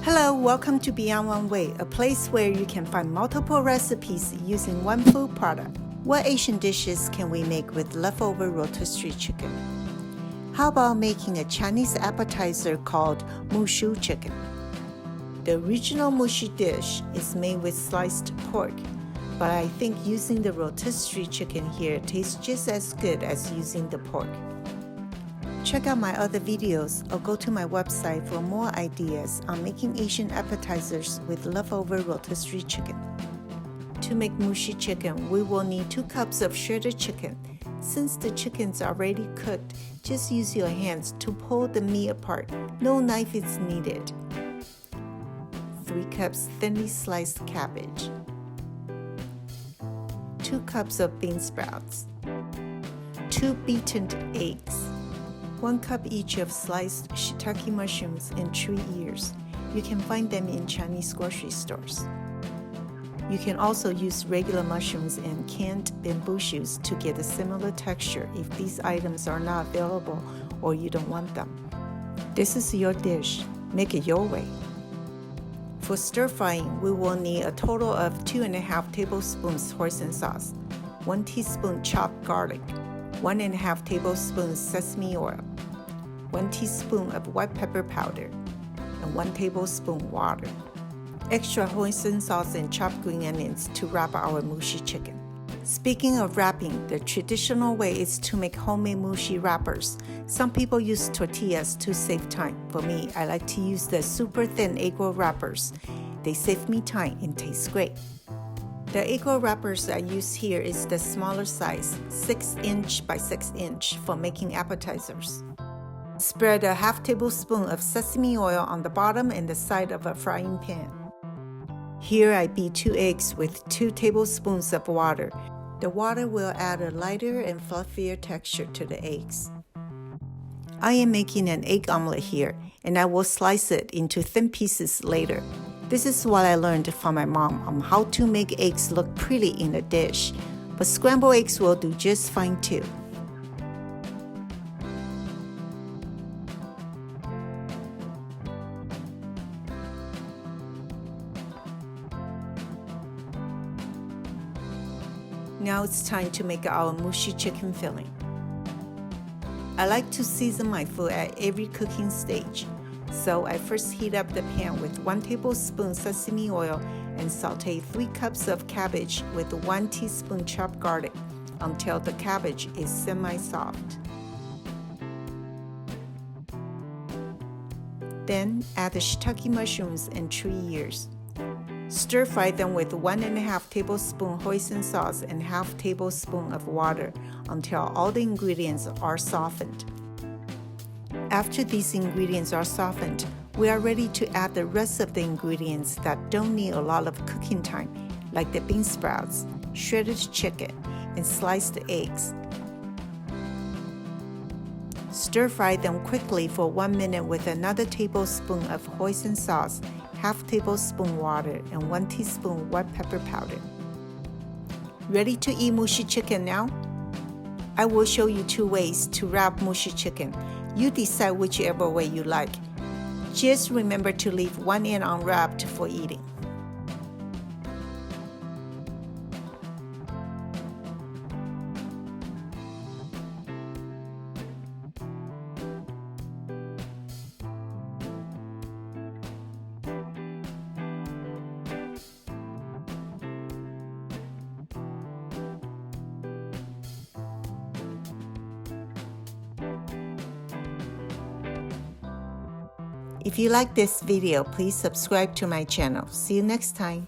Hello, welcome to Beyond One Way, a place where you can find multiple recipes using one food product. What Asian dishes can we make with leftover rotisserie chicken? How about making a Chinese appetizer called mushu chicken? The original mushu dish is made with sliced pork, but I think using the rotisserie chicken here tastes just as good as using the pork. Check out my other videos or go to my website for more ideas on making Asian appetizers with leftover rotisserie chicken. To make mushu chicken, we will need 2 cups of shredded chicken. Since the chicken's already cooked, just use your hands to pull the meat apart. No knife is needed. 3 cups thinly sliced cabbage. 2 cups of bean sprouts. 2 beaten eggs. 1 cup each of sliced shiitake mushrooms and tree ears. You can find them in Chinese grocery stores. You can also use regular mushrooms and canned bamboo shoots to get a similar texture if these items are not available or you don't want them. This is your dish. Make it your way. For stir frying, we will need a total of 2.5 tablespoons hoisin sauce, 1 teaspoon chopped garlic, 1.5 tablespoons sesame oil, 1 teaspoon of white pepper powder, and 1 tablespoon water. Extra hoisin sauce and chopped green onions to wrap our mushu chicken. Speaking of wrapping, the traditional way is to make homemade mushu wrappers. Some people use tortillas to save time. For me, I like to use the super thin egg roll wrappers. They save me time and taste great. The egg roll wrappers I use here is the smaller size, 6" by 6" for making appetizers. Spread a half tablespoon of sesame oil on the bottom and the side of a frying pan. Here I beat 2 eggs with 2 tablespoons of water. The water will add a lighter and fluffier texture to the eggs. I am making an egg omelet here, and I will slice it into thin pieces later. This is what I learned from my mom on how to make eggs look pretty in a dish, but scrambled eggs will do just fine too. Now it's time to make our mushu chicken filling. I like to season my food at every cooking stage. So I first heat up the pan with 1 tablespoon sesame oil and saute 3 cups of cabbage with 1 teaspoon chopped garlic until the cabbage is semi-soft. Then add the shiitake mushrooms and tree ears. Stir fry them with 1.5 tablespoon hoisin sauce and half tablespoon of water until all the ingredients are softened. After these ingredients are softened, we are ready to add the rest of the ingredients that don't need a lot of cooking time, like the bean sprouts, shredded chicken, and sliced eggs. Stir fry them quickly for 1 minute with another tablespoon of hoisin sauce, half tablespoon water, and 1 teaspoon white pepper powder. Ready to eat mushu chicken now? I will show you 2 ways to wrap mushu chicken. You decide whichever way you like. Just remember to leave one end unwrapped for eating. If you like this video, please subscribe to my channel. See you next time.